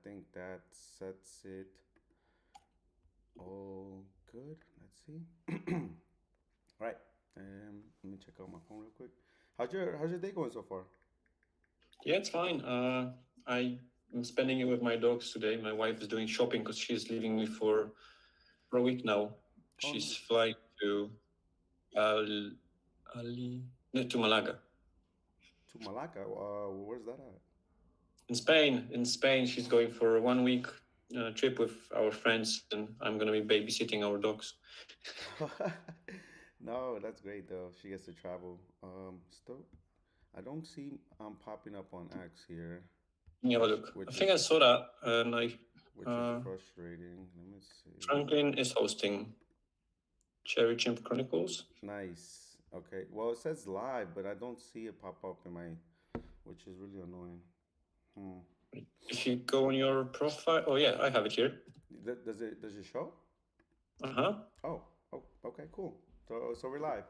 think that sets it all good. Let's see. All right. Let me check out my phone real quick. How's your day going so far? Yeah, it's fine. I'm spending it with my dogs today. My wife is doing shopping because she's leaving me for a week now. Oh, She's nice. flying to Al, Ali, no, to Malaga To Malacca. Where's that in Spain. In Spain, she's going for a 1 week trip with our friends, and I'm gonna be babysitting our dogs. at? No, that's great though. She gets to travel. Still, I don't see popping up on X here, Let me have a which look. I which think I is saw that, and which is uh, frustrating. Let me see. Franklin is hosting Cherry Chimp Chronicles. Nice. Okay. Well, it says live, but I don't see it pop up in my, which is really annoying. Hmm. If you go on your profile, oh yeah, I have it here. Does it show? Uh-huh. Oh, oh, okay, cool. So we're live.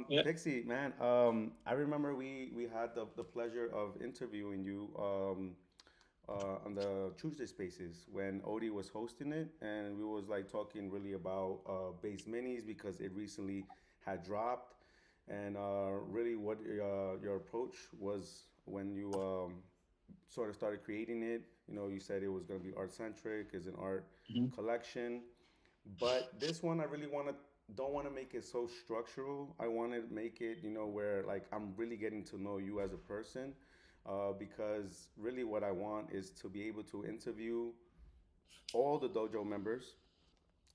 Yeah. Pixie, man, I remember we had the pleasure of interviewing you on the Tuesday Spaces when Odie was hosting it, and we was like talking really about base minis because it recently had dropped, and really what your approach was when you sort of started creating it. You said it was going to be art centric, is an art Mhm. collection, but this one I really don't want to make it so structural. I want to make it, where like I'm really getting to know you as a person, because really what I want is to be able to interview all the dojo members,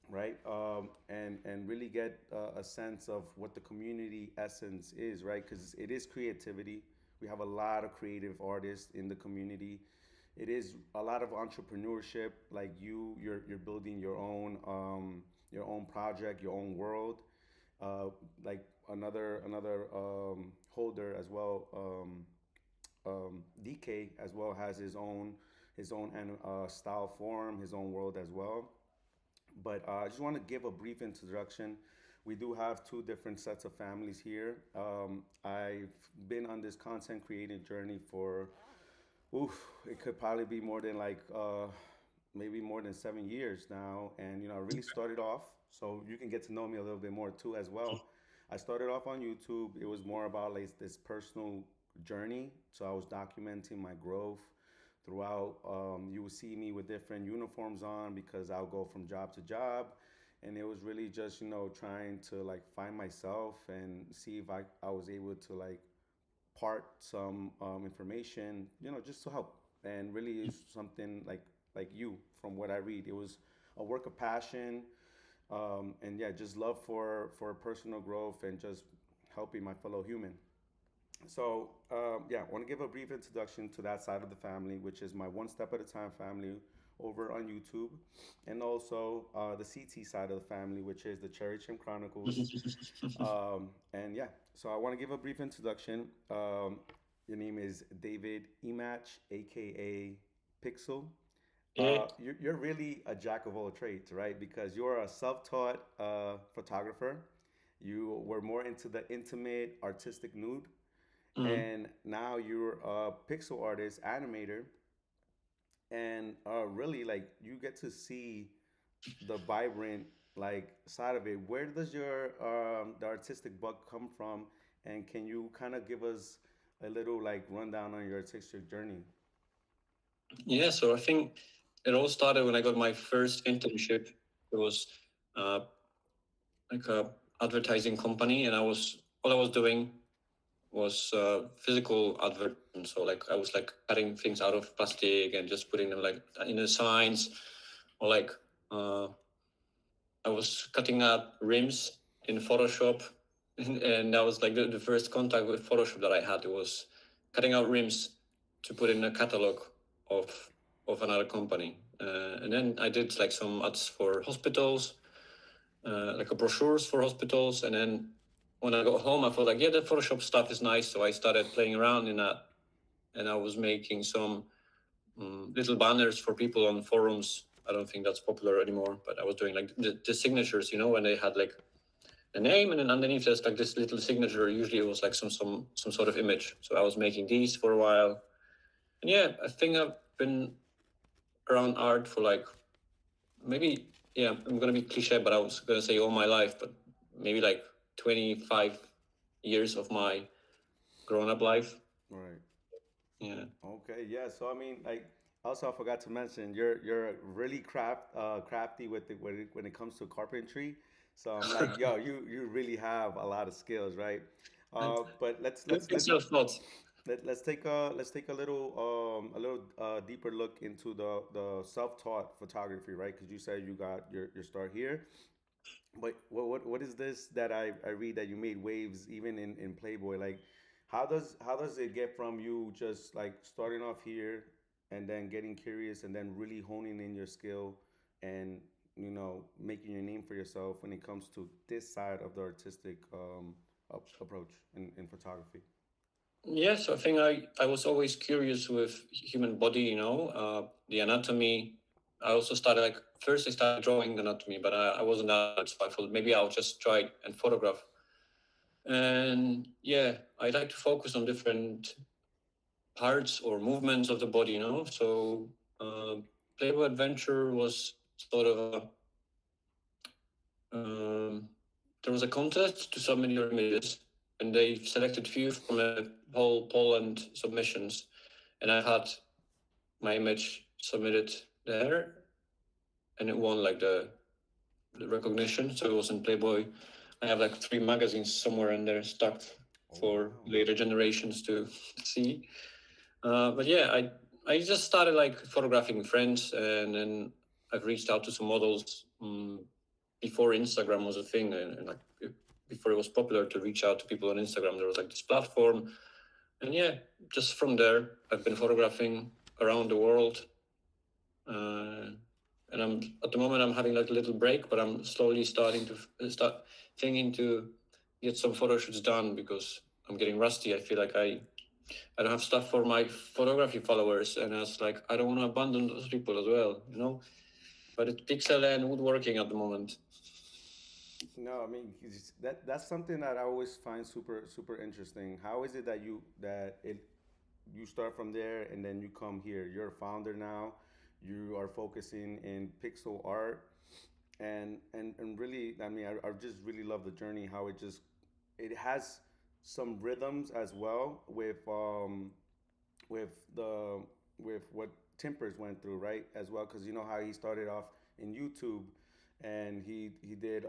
right? And really get a sense of what the community essence is, right? Because it is creativity. We have a lot of creative artists in the community. It is a lot of entrepreneurship. Like you're building your own project, your own world. Like another holder as well. DK as well has his own style form, his own world as well. But I just want to give a brief introduction. We do have two different sets of families here. I've been on this content creating journey for, oof, it could probably be more than like maybe more than 7 years now. And I really started off, so you can get to know me a little bit more too as well. I started off on YouTube. It was more about like this personal journey. So I was documenting my growth throughout. You would see me with different uniforms on because I'll go from job to job. And it was really just, trying to like find myself and see if I was able to like part some information, just to help. And really is something like you, from what I read. It was a work of passion, and yeah, just love for personal growth and just helping my fellow human. So yeah, I want to give a brief introduction to that side of the family, which is my One Step at a Time family over on YouTube, and also the CT side of the family, which is the Cherry Chim Chronicles. And yeah, so I want to give a brief introduction. Your name is David Emach, aka Pixel. Yeah. You're really a jack of all trades, right? Because you're a self-taught photographer. You were more into the intimate, artistic nude, Mm. and now you're a pixel artist, animator, and really like you get to see the vibrant like side of it. Where does your the artistic bug come from, and can you kind of give us a little like rundown on your artistic journey? Yeah, so I think it all started when I got my first internship. It was uh, like a advertising company, and all I was doing was physical advertising. So like I was like cutting things out of plastic and just putting them like in the signs, or like uh, I was cutting up rims in Photoshop, and that was like the first contact with Photoshop that I had. It was cutting out rims to put in a catalog of another company, and then I did like some ads for hospitals, like a brochures for hospitals, and then when I got home, I thought like, yeah, the Photoshop stuff is nice, so I started playing around in that, and I was making some little banners for people on forums. I don't think that's popular anymore, but I was doing like the signatures, when they had like a name and then underneath there's like this little signature. Usually it was like some sort of image. So I was making these for a while, and yeah, I think I've been around art for like maybe, yeah, I'm gonna be cliche, but I was gonna say all my life, but maybe like 25 years of my grown up life. Right. Yeah. Okay, yeah. So I mean, like, also I forgot to mention, you're really crafty with it when it comes to carpentry. So I'm like, yo, you really have a lot of skills, right? But let's Good let's let's self thoughts. let's take a little deeper look into the self-taught photography, right? Because you said you got your start here. But what is this that I read that you made waves even in Playboy? Like, how does it get from you just like starting off here and then getting curious and then really honing in your skill and making your name for yourself when it comes to this side of the artistic approach in photography? Yes, I think I was always curious with human body, the anatomy. I also started like first I started drawing anatomy, but I wasn't that good, so I thought maybe I'll just try and photograph. And yeah, I like to focus on different parts or movements of the body, So Playboy Adventure was sort of there was a contest to submit your images, and they selected few from a whole Poland submissions, and I had my image submitted there, and it won like the recognition. So it was in Playboy. I have like 3 magazines somewhere in there stuck Oh for wow. later generations to see. But yeah, I just started like photographing friends, and then I've reached out to some models before Instagram was a thing, and like before it was popular to reach out to people on Instagram. There was like this platform, and yeah, just from there, I've been photographing around the world. Uh, and I'm at the moment I'm having like a little break, but I'm slowly starting to start thinking to get some photo shoots done because I'm getting rusty. I feel like I don't have stuff for my photography followers, and I was like, I don't want to abandon those people as well. But it's pixel and woodworking at the moment. No, I mean that's something that I always find super interesting. How is it that you start from there and then you come here? You're a founder now. You are focusing in pixel art, and really, I mean, I just really love the journey. How it has some rhythms as well with the with what Timpers went through, right? As well, because you know how he started off in YouTube, and he did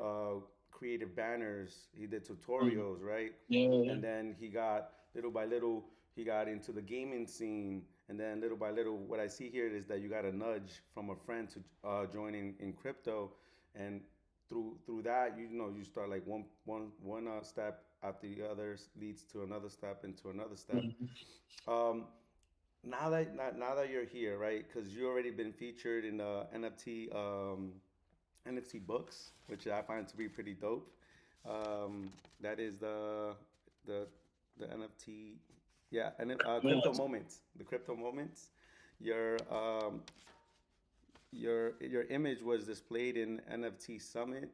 creative banners, he did Mm. tutorials, right? Yeah, yeah, And then he got little by little he got into the gaming scene, and then little by little, what I see here is that you got a nudge from a friend to join in crypto, and through that, you start like one step after the other leads to another step into another yeah. step. Um, now that you're here, right? Because you already been featured in the NFT books, which I find to be pretty dope. That is the the NFT, yeah, and then, Yeah. crypto moments. The crypto moments. Your your image was displayed in NFT Summit.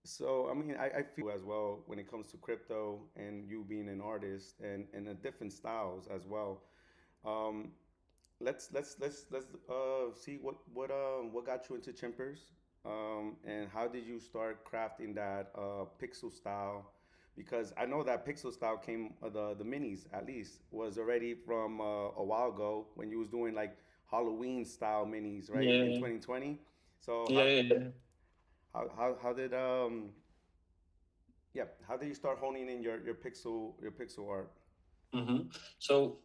So I mean, I feel as well when it comes to crypto and you being an artist and the different styles as well. Um, let's see what got you into Chimpers, and how did you start crafting that pixel style? Because I know that pixel style came the minis at least was already from a while ago when you was doing like Halloween style minis, right, in Yeah, 2020. So yeah, yeah. how did yeah, how did you start honing in your pixel art? Mm-hmm. So,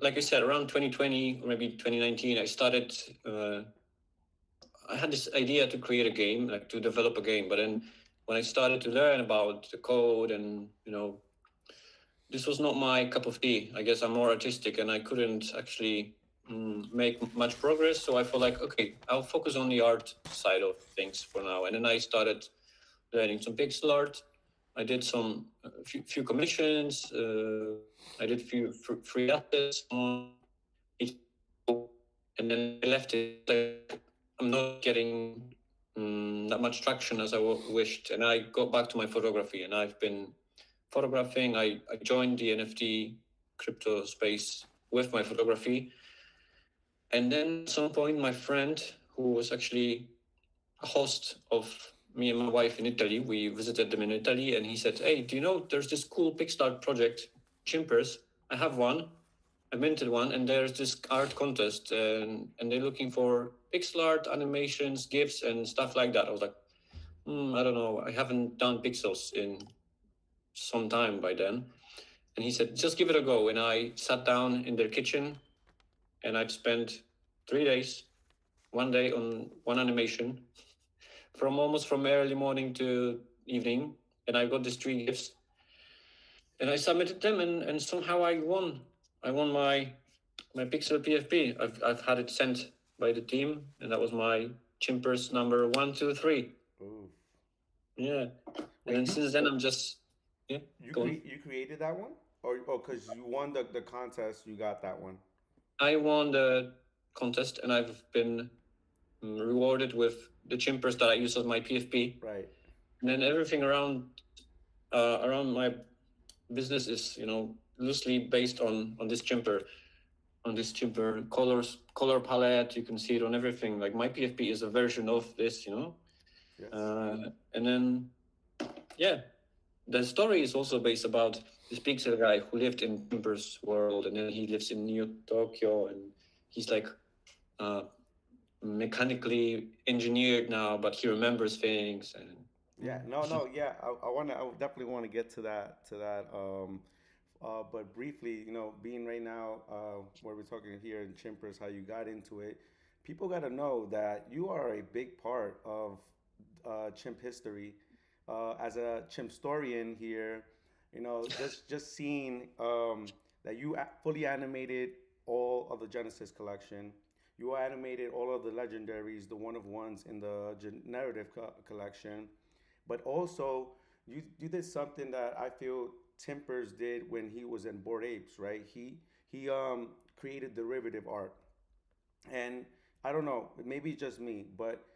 like I said, around 2020 or maybe 2019, I started. I had this idea to create a game, like to develop a game. But then, when I started to learn about the code and this was not my cup of tea. I guess I'm more artistic, and I couldn't actually make much progress. So I felt like, okay, I'll focus on the art side of things for now. And then I started learning some pixel art. I did some few commissions. I did free assets on each, and then I left it. Like, I'm not getting that much traction as I wished, and I got back to my photography, and I've been photographing. I joined the NFT crypto space with my photography, And then at some point, my friend, who was actually a host of me and my wife in Italy, we visited them in Italy, and he said, "Hey, do you know there's this cool Pixar project, Chimpers? I have one. I minted one, and there's this art contest, and they're looking for pixel art, animations, GIFs, and stuff like that." I was like, I don't know. I haven't done pixels in some time by then. And he said, just give it a go. And I sat down in their kitchen and I'd spent 3 days, one day on one animation from almost from early morning to evening. And I got these three gifts and I submitted them and somehow I won. I won my Pixel PFP. I've had it sent by the team and that was my Chimpers number 1, 2, 3. Ooh. Yeah. And Wait, then since then I'm just yeah, go on. you created that one, or because you won the contest, you got that one. I won the contest and I've been rewarded with the chimpers that I use as my PFP. Right. And then everything around my business is loosely based on this chimper color palette. You can see it on everything. Like my PFP is a version of this. Yes. And then yeah, the story is also based about this pixel guy who lived in Chimper's world, and then he lives in New Tokyo, and he's like uh, mechanically engineered now, but he remembers things. And Yeah. No. Yeah. I definitely want to get to that. But briefly, being right now, where we're talking here in Chimpers, how you got into it, people got to know that you are a big part of chimp history. As a chimp historian here, just seeing that you fully animated all of the Genesis collection. You animated all of the legendaries, the one of ones in the narrative collection, but also you did something that I feel Timpers did when he was in Bored Apes, right? He created derivative art, and I don't know, maybe it's just me, but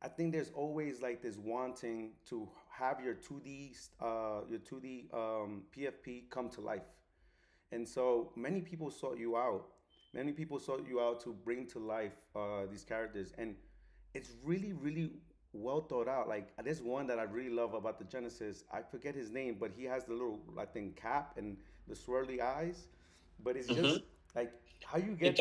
I think there's always like this wanting to have your 2D PFP come to life. And so many people sought you out. Many people sought you out to bring to life these characters, and it's really, really well thought out. Like there's one that I really love about the Genesis. I forget his name, but he has the little, I think, cap and the swirly eyes. But it's just mm-hmm. like how you get.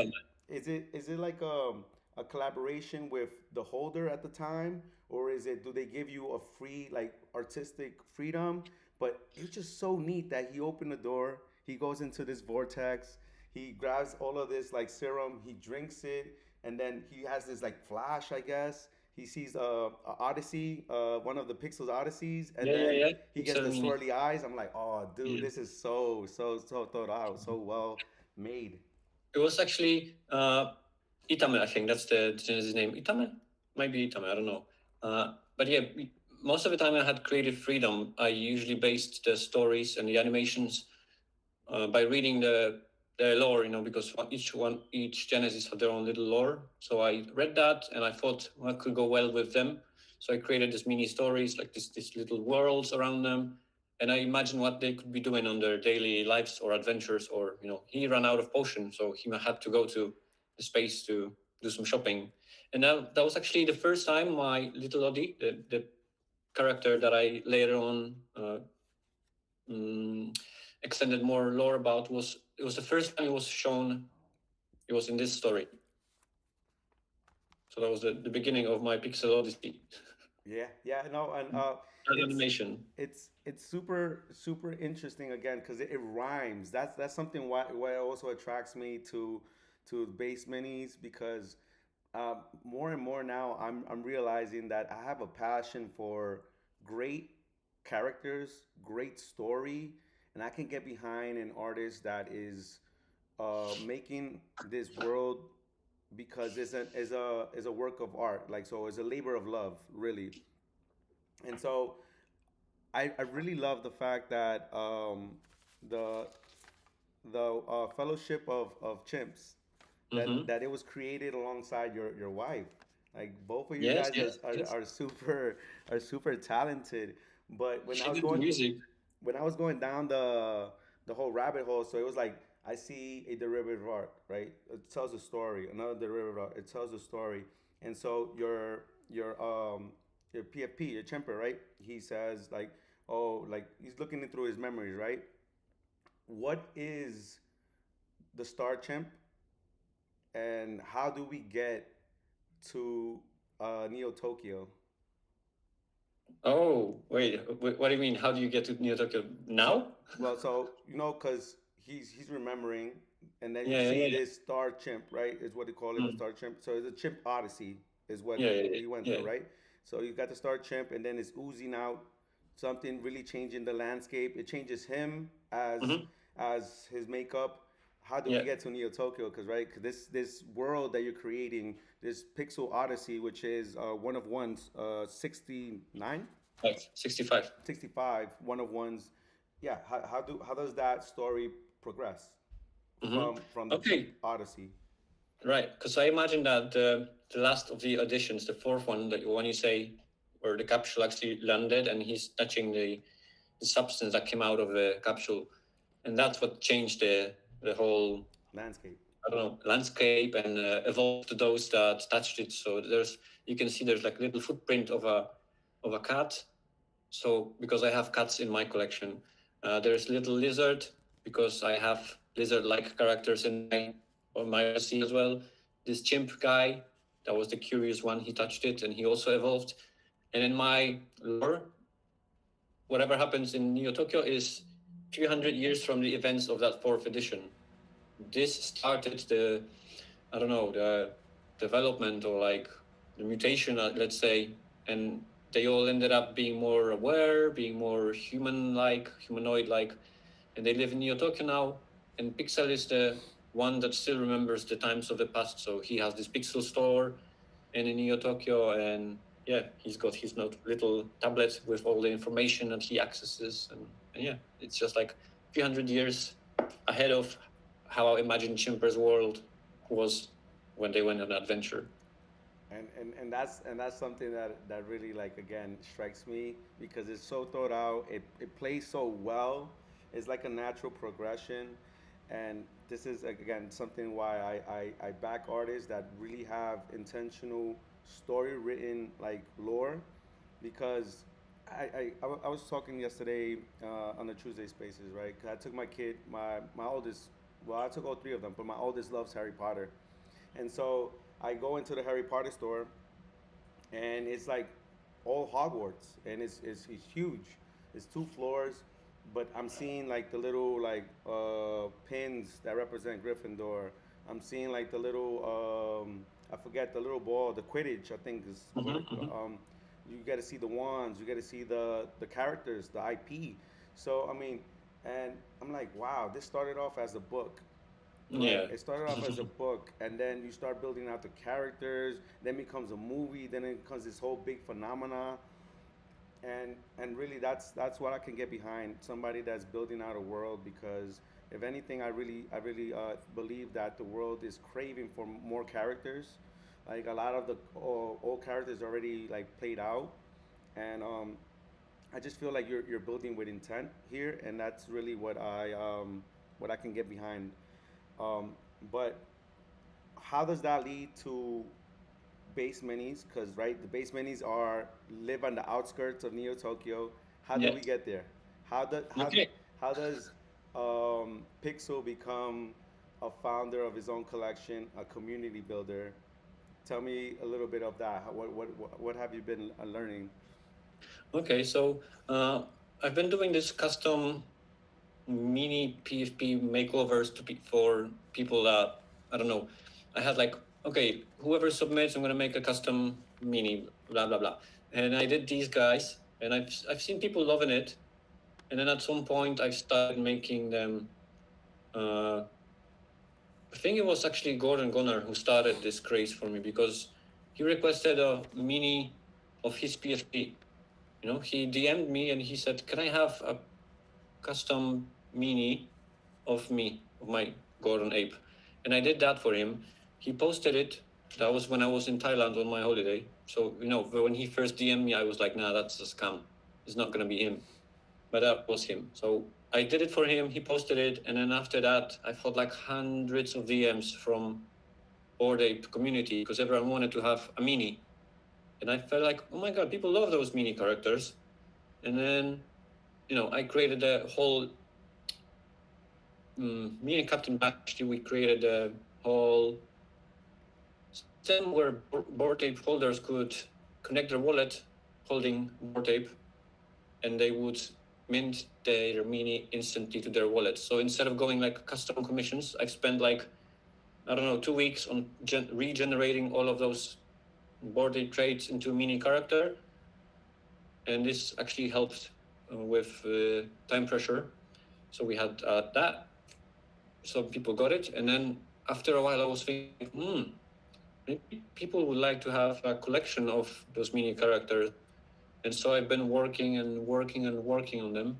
Is it like a collaboration with the holder at the time, or do they give you a free like artistic freedom? But it's just so neat that he opened the door, he goes into this vortex, he grabs all of this like serum, he drinks it, and then he has this like flash, I guess. He sees a Odyssey, one of the Pixels Odysseys, and then Yeah. he gets the swirly eyes. I'm like, oh, dude, this is so thought out, so well made. It was actually Itame, I think that's the Genesis name. Itame? Might be Itame, I don't know. But yeah, most of the time I had creative freedom. I usually based the stories and the animations by reading the lore, because each Genesis had their own little lore. So I read that and I thought what could go well with them. So I created these mini stories, like these little worlds around them. And I imagined what they could be doing on their daily lives or adventures. Or, he ran out of potion, so he had to go to the space to do some shopping. And that was actually the first time my little Odie, the character that I later on um, extended more lore about, it was the first time it was shown. It was in this story. So that was the beginning of my Pixel Odyssey. Yeah, no, and Animation. it's super interesting again because it rhymes. That's something why also attracts me to base minis because more and more now I'm realizing that I have a passion for great characters, great story, and I can get behind an artist that is making this world because it's a work of art, like so it's a labor of love, really. And so I really love the fact that the Fellowship of Chimps Mm-hmm. that it was created alongside your wife. Like both of you Yes, guys yes. are super talented. But She did the music. when I was going down the whole rabbit hole, so it was like I see a derivative art, right? It tells a story. Another derivative art, it tells a story. And so your PFP, your Chimper, right? He says like, oh, like he's looking through his memories, right? What is the Star Chimp, and how do we get to Neo Tokyo? Oh, wait, what do you mean? How do you get to Neo Tokyo So, now? well, so you know, cause he's remembering, and then you Yeah, yeah, see yeah, this Star Chimp, right? Is what they call yeah. it, the Star Chimp. So it's a Chimp Odyssey, is what Yeah, yeah, he went yeah, through, right? So you got the Star Chimp, and then it's oozing out something really changing the landscape. It changes him yeah. as his makeup. How do we Yeah, get to Neo Tokyo? Because right, cause this world that you're creating, this Pixel Odyssey, which is one of ones, 69, like 65. 65, one of ones. Yeah, how does that story progress Hmm. from the Chimp Okay, Odyssey? right. Because I imagine that the last of the editions, the fourth one, that when you say where the capsule actually landed and he's touching the substance that came out of the capsule, and that's what changed the whole, Landscape. I don't know, landscape and evolved those that touched it. So you can see there's like a little footprint of a cat. So because I have cats in my collection, there's little lizard because I have lizard-like characters in my RC as well. This chimp guy, that was the curious one. He touched it and he also evolved. And in my lore, whatever happens in Neo Tokyo is 300 years from the events of that fourth edition. This started I don't know, the development or like the mutation, let's say, and they all ended up being more aware, being more human-like, humanoid-like, and they live in Neo Tokyo now. And Pixel is the one that still remembers the times of the past. So he has this Pixel store in Neo Tokyo, and yeah, he's got his little tablet with all the information that he accesses, and yeah, it's just like 300 years ahead of how I imagine Chimper's world was when they went on an adventure. And that's something that really like again strikes me because it's so thought out. It plays so well. It's like a natural progression, and this is like, again something why I back artists that really have intentional story written like lore, because I was talking yesterday on the Tuesday Spaces, right? 'Cause I took my kid, my oldest. Well, I took all three of them, but my oldest loves Harry Potter, and so I go into the Harry Potter store, and it's like all Hogwarts, and it's huge. It's 2 floors, but I'm seeing like the little like pins that represent Gryffindor. I'm seeing like the little I forget the little ball, the Quidditch I think is what Mm-hmm, it, mm-hmm. you get to see the wands, you get to see the characters, the IP. So I mean, and I'm like, wow, this started off as a book, right? Yeah. It started off as a book, and then you start building out the characters. Then becomes a movie. Then it becomes this whole big phenomena, and really, that's what I can get behind. Somebody that's building out a world, because if anything, I really believe that the world is craving for more characters. Like a lot of the old characters already like played out, and I just feel like you're building with intent here, and that's really what I can get behind. Um, but how does that lead to base minis? Because right, the base minis are live on the outskirts of Neo Tokyo. How do Yeah. we get there? How does Okay. how does Pixel become a founder of his own collection, a community builder? Tell me a little bit of that. What have you been learning? Okay. So I've been doing this custom mini PFP makeovers for people that I don't know. I had like, okay, whoever submits, I'm gonna make a custom mini, blah blah blah. And I did these guys, and I've seen people loving it. And then at some point, I started making them. Uh, I think it was actually Gordon Gunnar who started this craze for me because he requested a mini of his PFP. You know, he DM'd me and he said, "Can I have a custom mini of me, of my Gordon ape?" And I did that for him. He posted it. That was when I was in Thailand on my holiday. So, you know, when he first DM'd me, I was like, nah, that's a scam. It's not going to be him. But that was him. So I did it for him. He posted it, and then after that, I felt like hundreds of DMs from Bored Ape community because everyone wanted to have a mini, and I felt like, oh my god, people love those mini characters. And then, I created a whole. Me and Captain Bash, we created a whole system where Bored Ape holders could connect their wallet holding Bored Ape, and they would mint their mini instantly to their wallet. So instead of going like custom commissions, I've spent like, I don't know, 2 weeks on regenerating all of those Bored Ape traits into a mini character. And this actually helped with time pressure. So we had that. Some people got it. And then after a while, I was thinking, maybe people would like to have a collection of those mini characters. And so I've been working and working and working on them.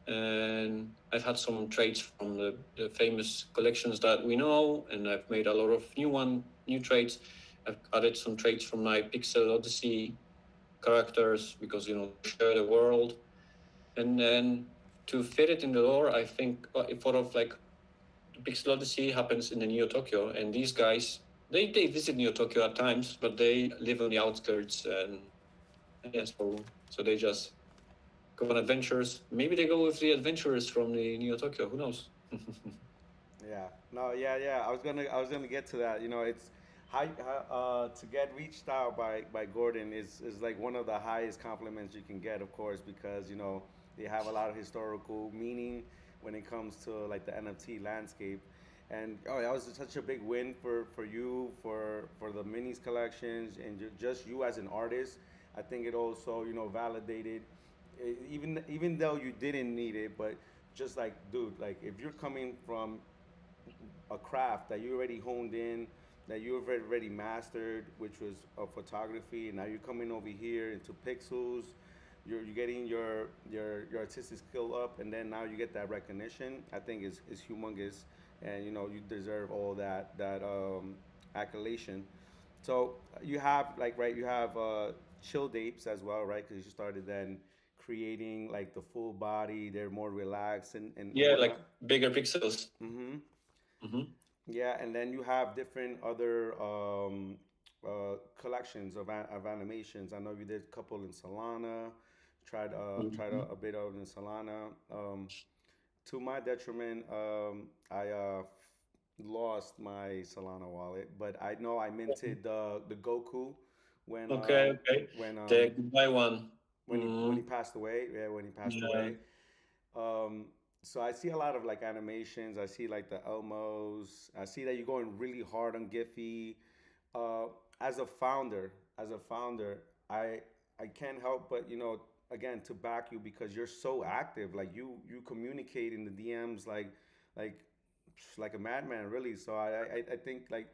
And I've had some traits from the famous collections that we know, and I've made a lot of new traits. I've added some traits from my Pixel Odyssey characters because share the world. And then to fit it in the lore, I think it sort of like Pixel Odyssey happens in the Neo Tokyo, and these guys they visit Neo Tokyo at times, but they live on the outskirts, and yeah, so they just go on adventures. Maybe they go with the adventurers from the Neo Tokyo. Who knows? Yeah. No. Yeah. Yeah. I was gonna get to that. It's to get reached out by Gordon is like one of the highest compliments you can get, of course, because they have a lot of historical meaning when it comes to like the NFT landscape. And that was such a big win for you for the minis collections and just you as an artist. I think it also validated even though you didn't need it, but just like dude, like if you're coming from a craft that you already honed in, that you've already mastered, which was photography, and now you're coming over here into pixels. You're getting your artistic skill up, and then now you get that recognition. I think is humongous, and you deserve all that accolation. So you have like right, you have chill apes as well, right? Because you started then creating like the full body. They're more relaxed and Yeah, like whatnot. bigger pixels. Mm-hmm. Mm-hmm. Yeah, and then you have different other collections of animations. I know you did a couple in Solana, tried Mm-hmm. a bit of in Solana. To my detriment, I lost my Solana wallet, but I know I minted the Goku when Okay, um, okay. when The um, goodbye one. when he passed away. Yeah, when he passed Yeah. away. Um, so I see a lot of like animations. I see like the Elmos. I see that you're going really hard on Giphy. Uh, as a founder, I can't help but again to back you because you're so active. Like you communicate in the DMs like like a madman, really. So I think like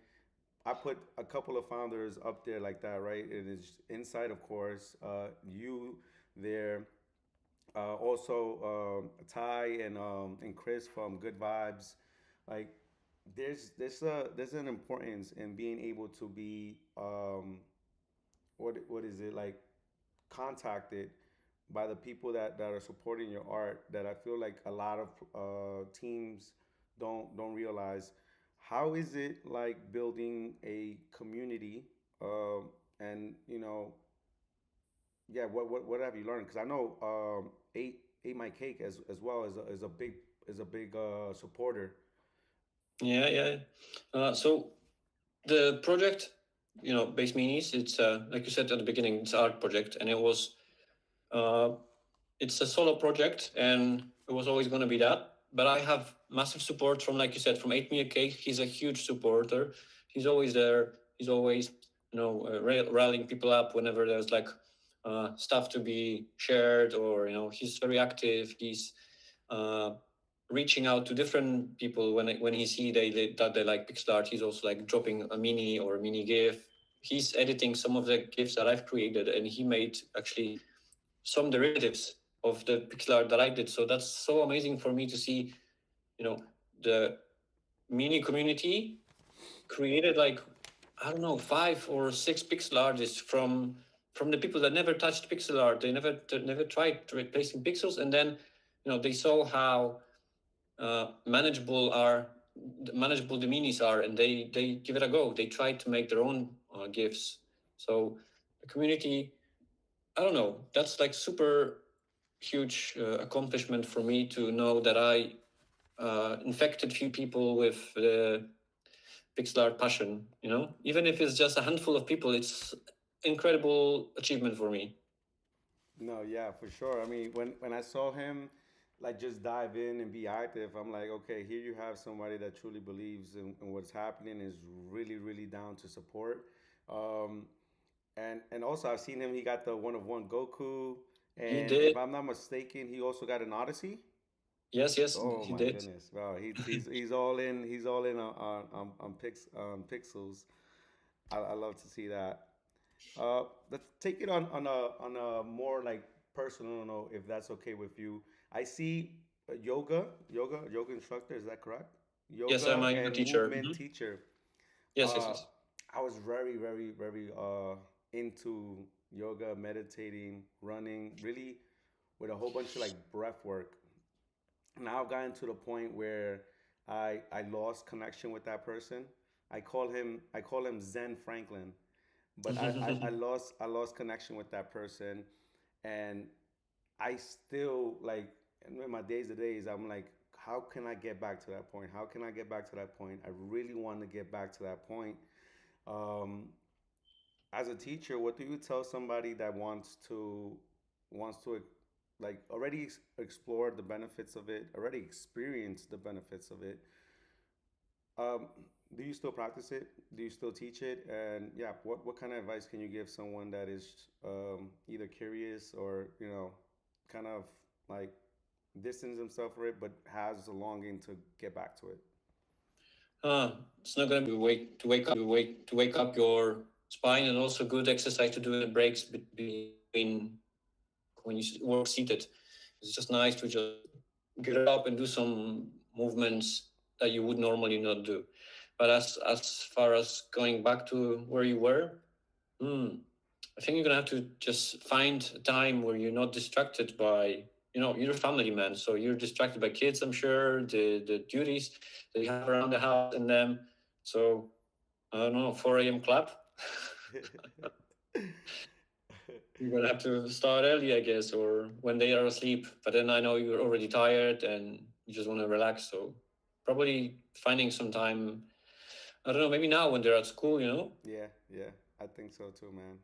I put a couple of founders up there like that, right? It is inside, of course. You there also Ty and Chris from Good Vibes, like there's an importance in being able to be what is it like contacted by the people that are supporting your art that I feel like a lot of teams don't realize. How is it like building a community and yeah, what have you learned? Because I know ate my cake as well as a big supporter. Yeah, yeah. So the project, Base Minis, it's like you said at the beginning, it's an art project, and uh, it's a solo project, and it was always going to be that. But I have massive support from, like you said, from 8 Me a Cake. He's a huge supporter. He's always there. He's always, rallying people up whenever there's like stuff to be shared, or he's very active. He's uh, reaching out to different people when he see that they like pixel art. He's also like dropping a mini or a mini GIF. He's editing some of the GIFs that I've created, and he made actually some derivatives of the pixel art that I did. So that's so amazing for me to see, the mini community created like, I don't know, 5 or 6 pixel artists from the people that never touched pixel art. They never tried replacing pixels, and then they saw how manageable the minis are, and they give it a go. They try to make their own gifts. So the community, I don't know, that's like super huge accomplishment for me to know that I infected few people with the pixel art passion. Even if it's just a handful of people, it's incredible achievement for me. No, yeah, for sure. I mean, when I saw him like just dive in and be active, I'm like, okay, here you have somebody that truly believes in what's happening, is really, really down to support. Um, and also I've seen him. He got the one of one Goku, He and if did. I'm not mistaken, he also got an Odyssey. Yes, yes, Oh he my did. goodness! Wow, he's all in. He's all in on pixels. I love to see that. Let's take it on a more like personal note, if that's okay with you. I see yoga instructor. Is that correct? Yes, I'm Yoga a yoga and teacher. movement teacher. Yes, yes, Uh, yes. I was very, very, very into yoga, meditating, running, really with a whole bunch of like breath work. Now I've gotten to the point where I lost connection with that person. I call him Zen Franklin, but I lost connection with that person, and I still like in my days to days I'm like, how can I get back to that point? How can I get back to that point? I really want to get back to that point. Um, as a teacher, what do you tell somebody that wants to like already explore the benefits of it, already experience the benefits of it? Um, do you still practice it? Do you still teach it? And yeah, what kind of advice can you give someone that is either curious or kind of like distance himself for it, but has a longing to get back to it? It's not going to be to wake up your spine, and also good exercise to do in the breaks between when you work seated. It's just nice to just get up and do some movements that you would normally not do. But as far as going back to where you were, hmm, I think you're gonna have to just find a time where you're not distracted by, you're a family man, so you're distracted by kids, I'm sure, the duties that you have around the house and them. So I don't know, 4 a.m. clap. You're gonna have to start early, I guess, or when they are asleep. But then I know you're already tired and you just want to relax. So probably finding some time. I don't know, maybe now when they're at school. Yeah, yeah, I think so too, man.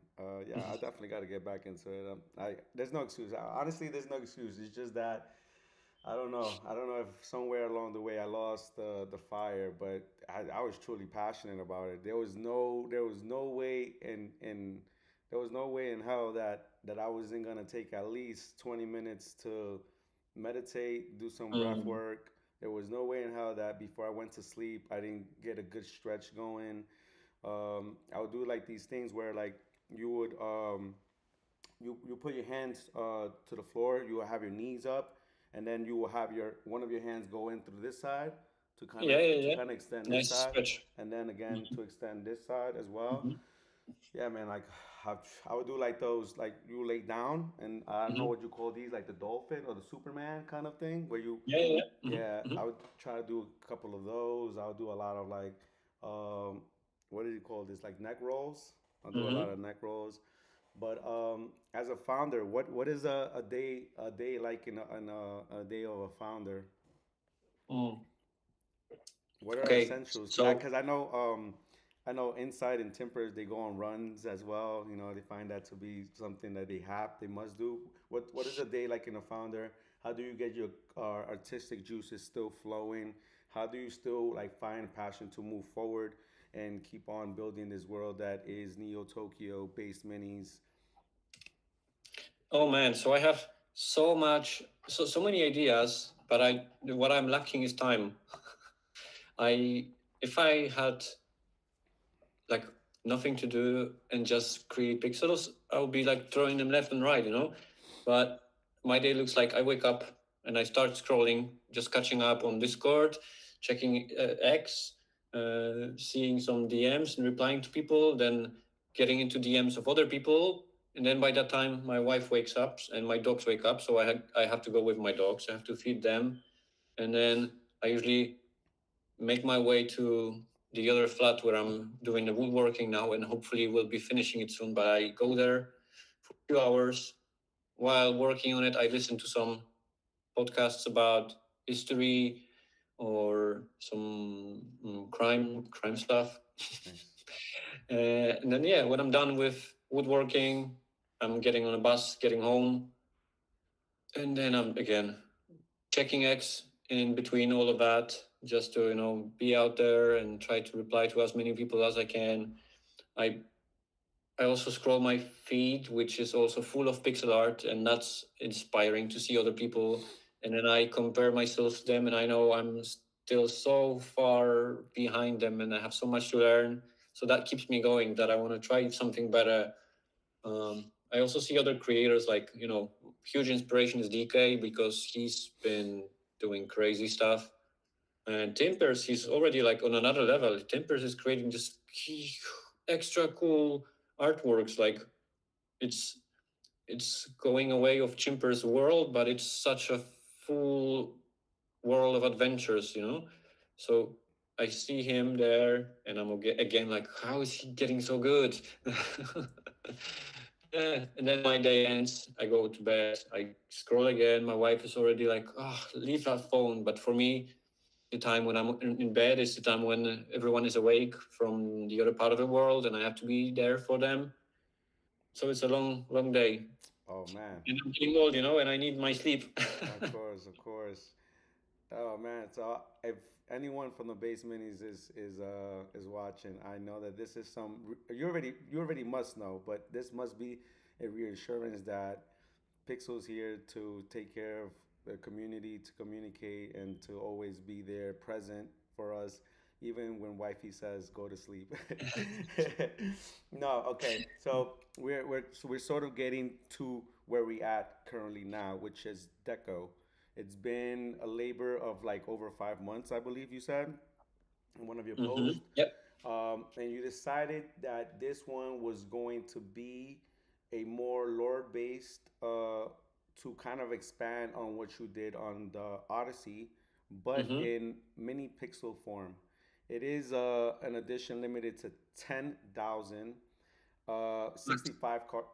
Yeah, I definitely got to get back into it. There's no excuse. Honestly, there's no excuse. It's just that I don't know. I don't know if somewhere along the way I lost the fire, but I was truly passionate about it. There was no way in hell that I wasn't gonna take at least 20 minutes to meditate, do some breath Mm. work. There was no way in hell that before I went to sleep I didn't get a good stretch going. I would do like these things where like you would you put your hands to the floor. You will have your knees up, and then you will have your one of your hands go in through this side to kind Yeah, of yeah, to yeah. kind of extend this Nice side, stretch. and then again Hmm. to extend this side as well. Hmm. Yeah, man. Like I, I would do like those, like you lay down, and I don't know Hmm. what you call these, like the dolphin or the Superman kind of thing, where you Yeah, yeah, yeah. yeah, Hmm. I would try to do a couple of those. I would do a lot of like, um, what do you call this? Like neck rolls. I'll do a lot Hmm. of neck rolls. But as a founder, what is a day like in a day of a founder? Mm. What are Okay, essentials? so Because I know Inside and Timpers they go on runs as well. They find that to be something that they must do. What is a day like in a founder? How do you get your artistic juices still flowing? How do you still like find passion to move forward and keep on building this world that is Neo Tokyo based minis? oh man, so I have so many ideas, but I what I'm lacking is time. I If I had like nothing to do and just create pixels, I would be like throwing them left and right. But my day looks like I wake up and I start scrolling, just catching up on Discord, checking X, seeing some DMs and replying to people, then getting into DMs of other people, and then by that time my wife wakes up and my dogs wake up, so I have to go with my dogs. I have to feed them, and then I usually make my way to the other flat where I'm doing the woodworking now, and hopefully we'll be finishing it soon. But I go there for 2 hours. While working on it, I listen to some podcasts about history or some crime stuff. Nice. And then yeah, when I'm done with woodworking, I'm getting on a bus, getting home, and then I'm again checking X in between all of that, just to be out there and try to reply to as many people as I can. I I also scroll my feed, which is also full of pixel art, and that's inspiring to see other people. And then I compare myself to them, and I know I'm still so far behind them, and I have so much to learn. So that keeps me going. That I want to try something better. I also see other creators like huge inspiration is DK because he's been doing crazy stuff. And Timpers, he's already like on another level. Timpers is creating just extra cool artworks. Like it's it's going away of Chimper's world, but it's such a full world of adventures. So I see him there, and I'm again like, how is he getting so good? Yeah, and then my day ends. I go to bed. I scroll again. My wife is already like, "Oh, leave that phone." But for me, the time when I'm in bed is the time when everyone is awake from the other part of the world, and I have to be there for them. So it's a long, long day. Oh man. And I'm getting old, and I need my sleep. Of course, of course. Oh man, so if anyone from the basement is watching, I know that this is you already must know, but this must be a reassurance that Pixel's here to take care of the community, to communicate, and to always be there, present for us, even when wifey says go to sleep. No, okay. So we're sort of getting to where we at currently now, which is Deco. It's been a labor of like over 5 months, I believe you said, in one of your posts. Yep. And you decided that this one was going to be a more lore based, to kind of expand on what you did on the Odyssey, but Mm-hmm. in mini pixel form. It is an edition limited to 10,000, 65 card,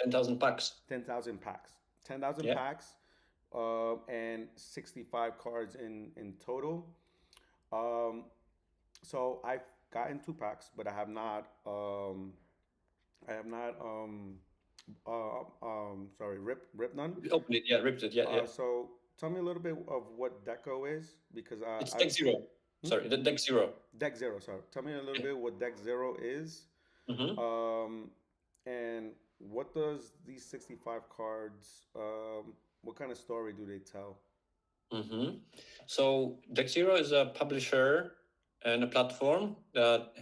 10,000 packs. 10,000 packs. 10,000 Yeah. packs, and 65 cards in total. Um, so I've gotten 2 packs, but I have not rip none. Open it. Yeah, ripped it. Yeah, yeah. So tell me a little bit of what Deco is, because It's I deck zero. hmm? Sorry, the deck zero. Deck Zero. Sorry, tell me a little Yeah. bit what Deck Zero is, Mm-hmm. um, and what does these 65 cards, what kind of story do they tell? Mm-hmm. So deck zero is a publisher and a platform that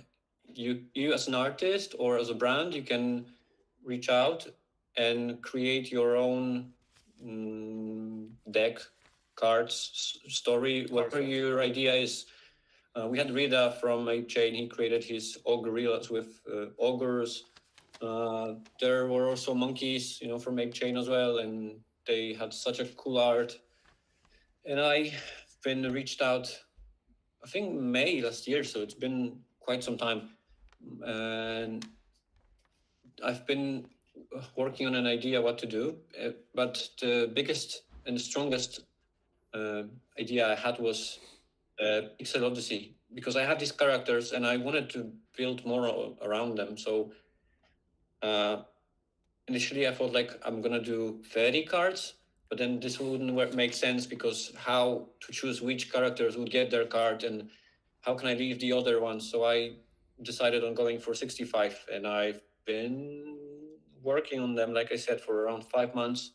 you as an artist or as a brand you can reach out and create your own deck story, Card whatever sets. your idea is. We had Rida from Ape Chain. He created his ogrerillas with ogres. There were also monkeys, from Ape Chain as well, and they had such a cool art. And I've been reached out, I think May last year, so it's been quite some time. And I've been working on an idea what to do, but the biggest and the strongest uh, idea I had was Pixel Odyssey, because I had these characters and I wanted to build more around them. So uh, initially I thought like I'm gonna do 30 cards, but then this wouldn't make sense because how to choose which characters would get their card and how can I leave the other ones? So I decided on going for 65, and I've been working on them, like I said, for around 5 months,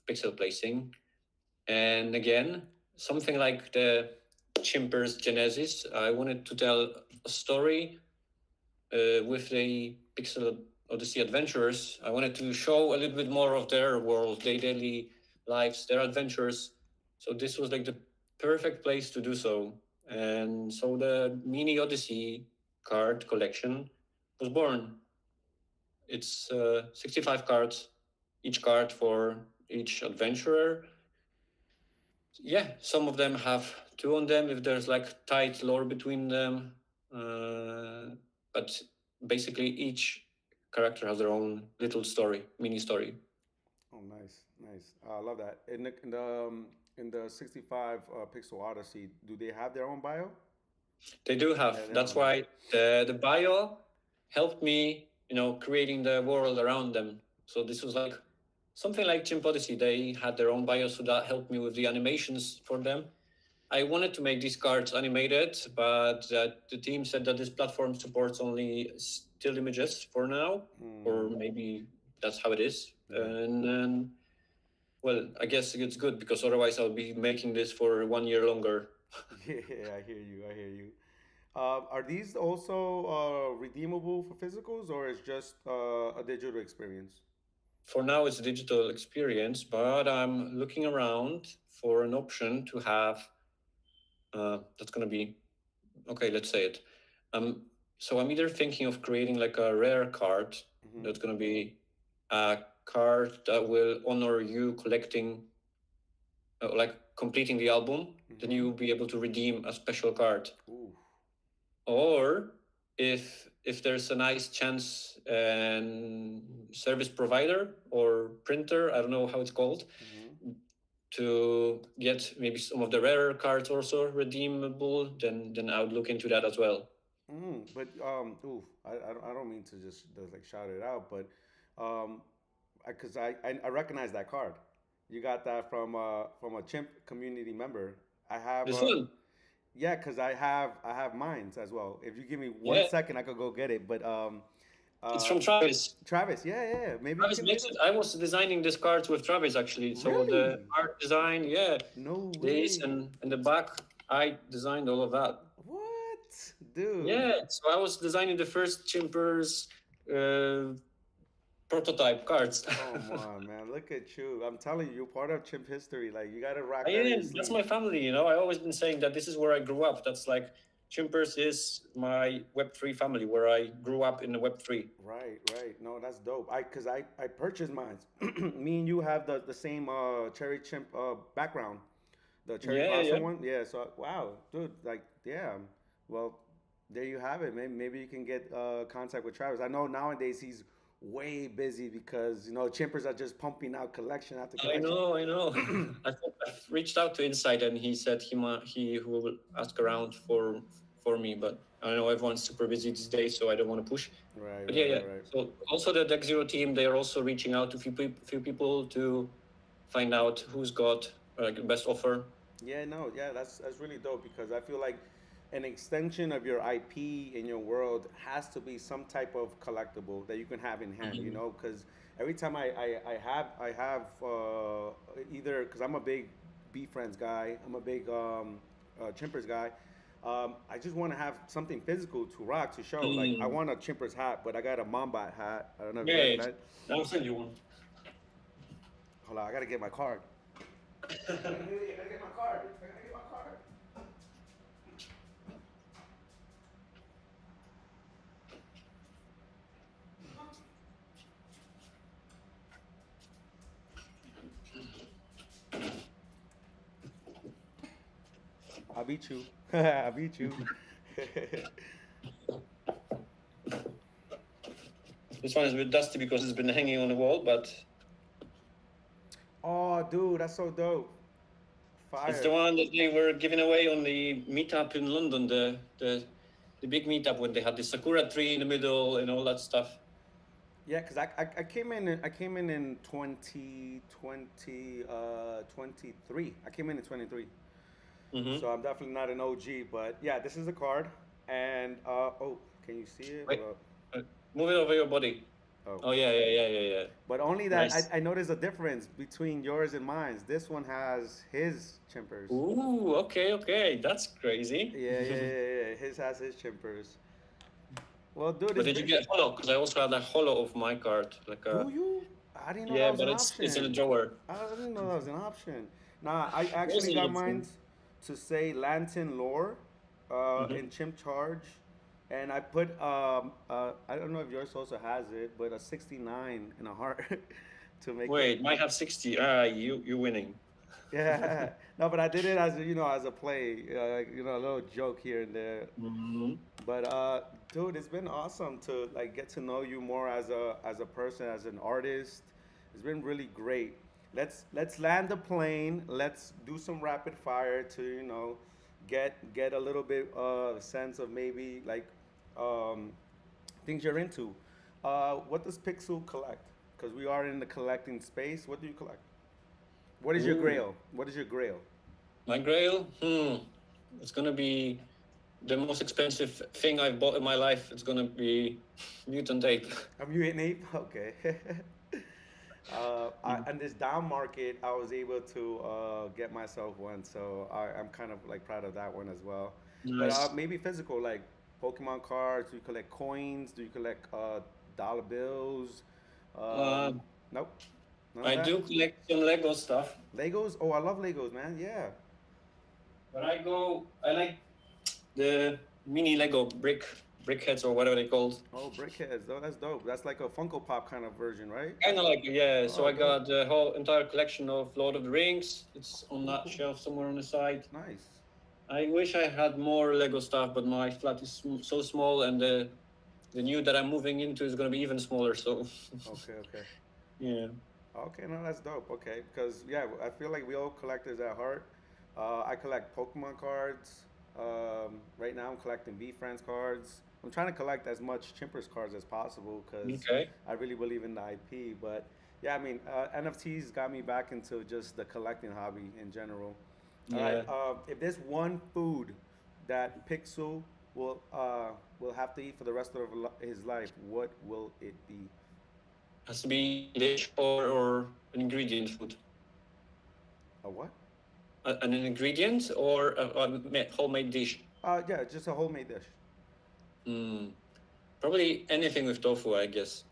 pixel placing. And again, something like the Chimper's Genesis, I wanted to tell a story with the Pixel Odyssey adventurers. I wanted to show a little bit more of their world, their daily lives, their adventures. So this was like the perfect place to do so. And so the Mini Odyssey card collection was born. It's 65 cards, each card for each adventurer. Yeah, some of them have two on them if there's like tight lore between them. But basically, each character has their own little story, mini story. Oh, nice, nice. I love that. In the 65 pixel Odyssey, do they have their own bio? They do have. Yeah, they That's don't have. why the bio helped me, creating the world around them. So this was like something like Chimp Odyssey. They had their own bio, so that helped me with the animations for them. I wanted to make these cards animated, but the team said that this platform supports only still images for now, or maybe that's how it is. Yeah. And then, well, I guess it's good because otherwise I'll be making this for 1 year longer. Yeah, I hear you. I hear you. Are these also redeemable for physicals, or is just a digital experience? For now, it's a digital experience, but I'm looking around for an option to have. That's going to be okay. Let's say it. Um, so I'm either thinking of creating like a rare card Mm-hmm. that's going to be a card that will honor you collecting, like completing the album. Then Mm-hmm. you'll be able to redeem a special card. Ooh. Or if there's a nice chance and service provider or printer, I don't know how it's called, Mm-hmm. to get maybe some of the rarer cards also redeemable, then I would look into that as well. But ooh, I don't mean to just like shout it out, but um, because I recognize that card. You got that from a Chimp community member. I have This one, yeah, because I have mines as well. If you give me one yeah, second, I could go get it. But it's uh, from Travis. Travis, yeah, yeah, yeah. Maybe you Travis can. makes it. I was designing these cards with Travis actually. So the Really? art design, yeah, No this way. and the back, I designed all of that. What, dude? Yeah, so I was designing the first Chimpers uh, prototype cards. Come on, man. Look at you. I'm telling you, you're part of Chimp history. Like you gotta rock I that in your am. That's sleeve. my family. I always been saying that this is where I grew up. That's like Chimpers is my Web3 family, where I grew up in the Web3. Right, right. No, that's dope. Cause I purchased mine. Me and you have the same cherry chimp background, the cherry Yeah, yeah, blossom yeah. one. Yeah. So wow, dude. Like yeah. Well, there you have it. Maybe you can get contact with Travis. I know nowadays he's way busy because chimpers are just pumping out collection after I collection. know, I know. I've reached out to Insight, and he said he will ask around for me, but I know everyone's super busy these days, so I don't want to push. Right, But yeah, right, yeah. right. So also the Deck Zero team, they are also reaching out to few people to find out who's got like the best offer. Yeah, no, yeah, that's really dope because I feel like an extension of your IP in your world has to be some type of collectible that you can have in hand, Mhm. because every time I have either because I'm a big B Friends guy, I'm a big Chimpers guy. I just want to have something physical to rock to show. Like I Mm. want a Chimpers hat, but I got a Mamba hat. I don't know if you Yeah, recognize. I'll send you one. Hold on, I gotta get my card. I gotta get my card. I gotta get my card. I beat you. I beat you. This one is a bit dusty because it's been hanging on the wall, but Oh, dude, that's so dope. it's the Fire. one that they were giving away on the meetup in London, the big meetup when they had the sakura tree in the middle and all that stuff. Yeah, cause I came in 2020 23. I came in 23. Mm-hmm. So I'm definitely not an OG, but yeah, this is the card. And oh, can you see it? Wait, Hold up. move it over your body. Oh. Oh yeah, yeah, yeah, yeah, yeah. But only that Nice. I noticed a difference between yours and mine. This one has his chimpers. Ooh, okay, okay, that's crazy. Yeah, yeah, yeah, yeah. His has his chimpers. Well, dude, But it's did you been. get hollow? Because I also had a hollow of my card, like a Do you? I didn't know that yeah, was but an it's in a option. drawer. I didn't know that was an option. Nah, I It was actually an got option. mine to say Lantern Lore Mm-hmm. in Chimp Charge. And I put I don't know if yours also has it, but a 69 in a heart to make it. Wait, might have 60. Ah, you winning. Yeah, no, but I did it as a, as a play, a little joke here and there. Mhm. But dude, it's been awesome to like get to know you more as a person, as an artist. It's been really great. Let's land the plane. Let's do some rapid fire to get a little bit sense of maybe like um, things you're into. What does Pixel collect? Because we are in the collecting space. What do you collect? What is your Ooh, grail? What is your grail? my grail? It's gonna be the most expensive thing I've bought in my life. It's gonna be mutant ape. A mutant ape? Okay. In this down market, I was able to get myself one, so I'm kind of like proud of that one as well. But Nice. maybe physical, like Pokemon cards. Do you collect coins? Do you collect dollar bills? Uh, Nope, none of I that. do collect some Lego stuff, Legos? Oh, I love Legos, man. Yeah. but I like the mini Lego brickheads or whatever they called. Oh, brickheads. Oh, that's dope. That's like a Funko Pop kind of version, right? Kind of like, yeah. So Oh, I dope. got the whole entire collection of Lord of the Rings. It's on Cool, that cool. shelf somewhere on the side. Nice. I wish I had more Lego stuff, but my flat is so small, and the new that I'm moving into is going to be even smaller. So, Okay, okay. yeah. Okay, no, that's dope. Okay, because yeah, I feel like we all collectors at heart. I collect Pokemon cards. Right now, I'm collecting V Friends cards. I'm trying to collect as much Chimpers cards as possible because Okay. I really believe in the IP. But yeah, I mean, NFTs got me back into just the collecting hobby in general. All right, Yeah. if there's one food that Pixel will have to eat for the rest of his life, what will it be? Has to be dish or an ingredient food. A what? An ingredient or a homemade dish. Yeah, just a homemade dish. Hmm. Probably anything with tofu, I guess.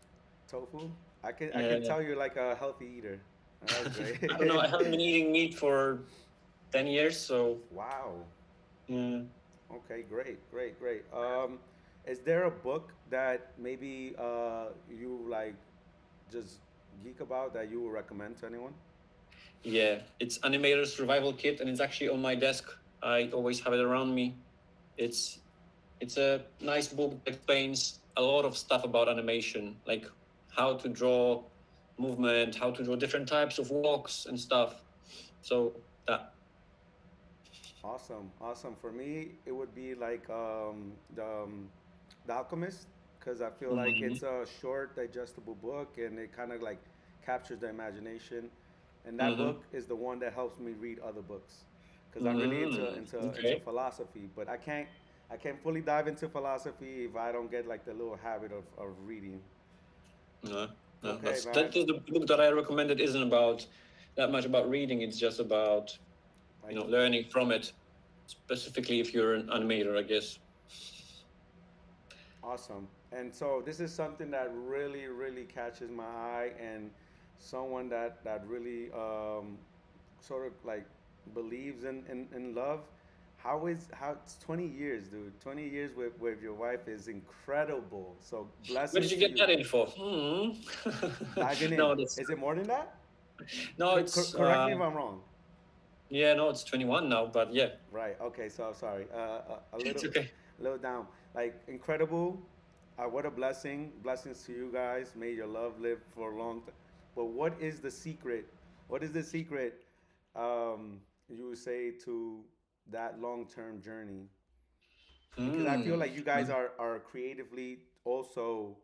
Tofu. I can Yeah. tell you're like a healthy eater. That's I don't know. I great. haven't been eating meat for 10 years, so Wow. yeah. Okay, great, great, great. Is there a book that maybe you like just geek about that you would recommend to anyone? Yeah, it's Animator Survival Kit, and it's actually on my desk. I always have it around me. It's it's a nice book that explains a lot of stuff about animation, like how to draw movement, how to draw different types of walks and stuff. So that. Awesome, awesome. For me, it would be like The Alchemist, because I feel like Mhm. it's a short, digestible book, and it kind of like captures the imagination. And that Mm-hmm. book is the one that helps me read other books, because I'm really into Okay. philosophy. But I can't fully dive into philosophy if I don't get like the little habit of reading. No, no, Okay, man. that is the book that I recommended. Isn't about that much about reading. It's just about Like learning from it. Specifically, if you're an animator, I guess. awesome. And so this is something that really, really catches my eye, and someone that really sort of like believes in love. How it's 20 years, dude. 20 years with your wife is incredible. So Where did blessings you to get you. that info? Diving in. No, that's Is it more than that? no. It's Correct me if I'm wrong. yeah, no, it's 21 now, but yeah, Right. Okay. So I'm sorry. A it's little, okay. little down. Like incredible. What a blessing. Blessings to you guys. May your love live for a long time. But what is the secret? What is the secret? You would say to that long-term journey, because I feel Hmm. like you guys are creatively also,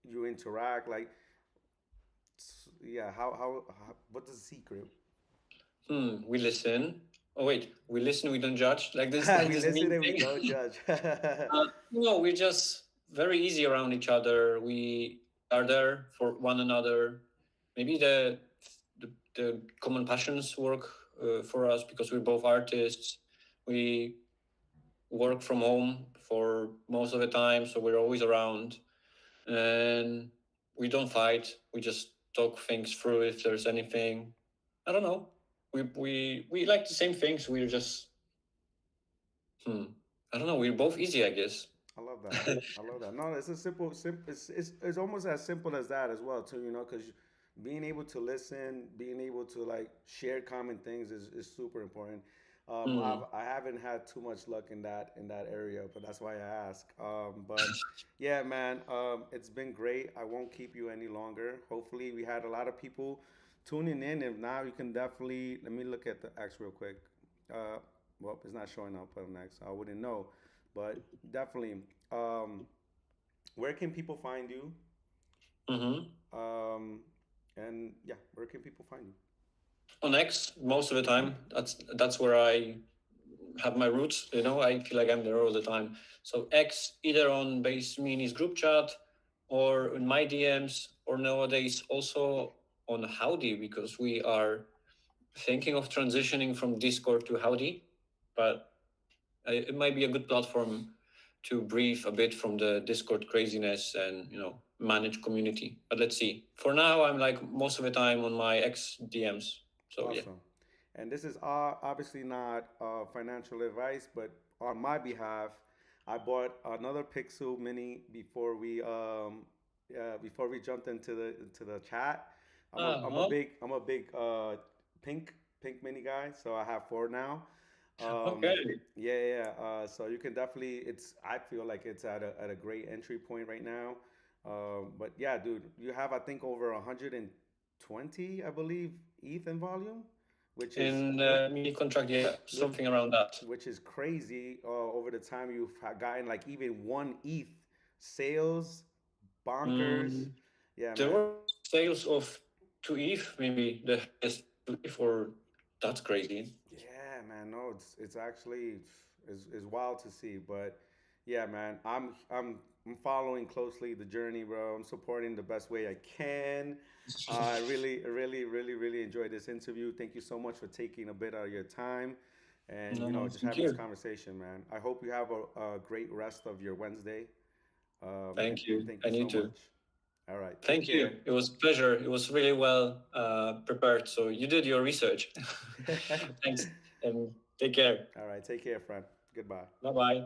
you interact like yeah. How what's the secret? We listen. Oh wait, we listen. We don't judge. Like this We this listen meme and we thing. don't judge. No, we're just very easy around each other. We are there for one another. Maybe the common passions work for us because we're both artists. We work from home for most of the time, so we're always around, and we don't fight. We just talk things through if there's anything. I don't know. We like the same things. We're just I don't know. We're both easy, I guess. I love that. I love that. No, it's a it's almost as simple as that as well too. You know, because being able to listen, being able to like share common things is super important. Mm. I haven't had too much luck in that area, but that's why I ask. But yeah, man, it's been great. I won't keep you any longer. Hopefully, we had a lot of people tuning in. If now, you can definitely let me look at the X real quick. Uh, well, it's not showing up on X. I wouldn't know, but definitely. Um, where can people find you? Hmm. Um, and yeah, where can people find you? On X, most of the time, that's where I have my roots. I feel like I'm there all the time. So X, either on Base Minis group chat or in my DMs, or nowadays also on Howdy, because we are thinking of transitioning from Discord to Howdy. But it might be a good platform to breathe a bit from the Discord craziness and manage community. But let's see. For now, I'm like most of the time on my X DMs. So yeah. Awesome. And this is obviously not financial advice, but on my behalf, I bought another Pixel Mini before we jumped into the chat. Uh-huh. I'm a big pink mini guy, so I have four now. Okay. Yeah, yeah. So you can definitely I feel like it's at a great entry point right now. But yeah, dude, you have I think over 120, I believe, ETH in volume, which is In mini contract, yeah, which, something around that. which is crazy. Over the time you've gotten like even one ETH sales, bonkers. Mm, Yeah, there man. were sales of 2 ETH, maybe the highest 2 ETH, or that's crazy. Yeah, man. No, it's actually it's wild to see, but yeah, man. I'm following closely the journey, bro. I'm supporting the best way I can. I really enjoyed this interview. Thank you so much for taking a bit of your time, and No, no, just thank having this you. conversation, man. I hope you have a great rest of your Wednesday, Thank and you. thank you And you so too. much. All right, take Thank you. care. It was a pleasure. It was really well prepared. So you did your research. Thanks. And take care. All right, take care, friend. Goodbye. Bye bye.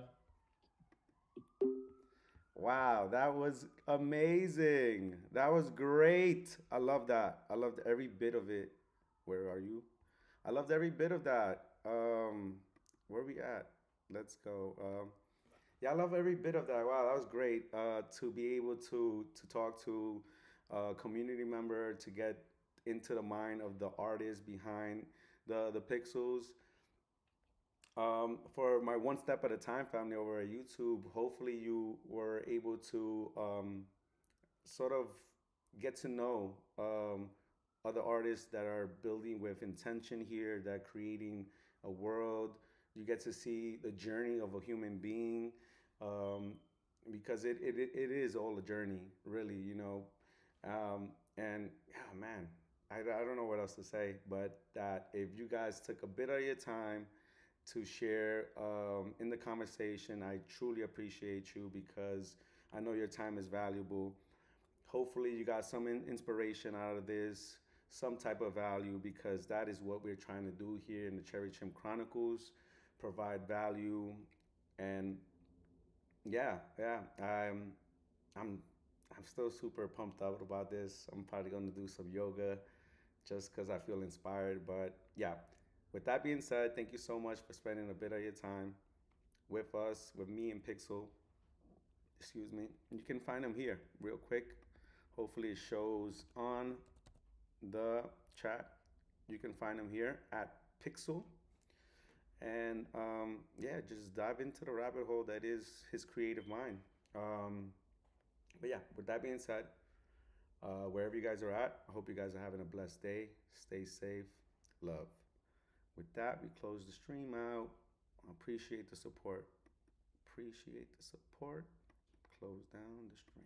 Wow, that was amazing. That was great. I love that. I loved every bit of it. Where are you? I loved every bit of that. Where are we at? Let's go. Yeah, I love every bit of that. Wow, that was great. To be able to talk to a community member, to get into the mind of the artist behind the pixels. For my one step at a time family over at YouTube, hopefully you were able to sort of get to know other artists that are building with intention here, that are creating a world. You get to see the journey of a human being, um, because it is all a journey, really, and yeah, man, I don't know what else to say, but that if you guys took a bit of your time to share in the conversation, I truly appreciate you because I know your time is valuable. Hopefully, you got some inspiration out of this, some type of value, because that is what we're trying to do here in the Cherry Chimp Chronicles, provide value. And yeah, yeah, I'm I'm still super pumped up about this. I'm probably gonna do some yoga just because I feel inspired. But yeah, with that being said, thank you so much for spending a bit of your time with us, with me and Pixel. Excuse me. You can find them here real quick. Hopefully, it shows on the chat. You can find them here at Pixel. And yeah, just dive into the rabbit hole that is his creative mind. Um, but yeah, with that being said, wherever you guys are at, I hope you guys are having a blessed day. Stay safe. Love. With that, we close the stream out. I appreciate the support. Appreciate the support. Close down the stream.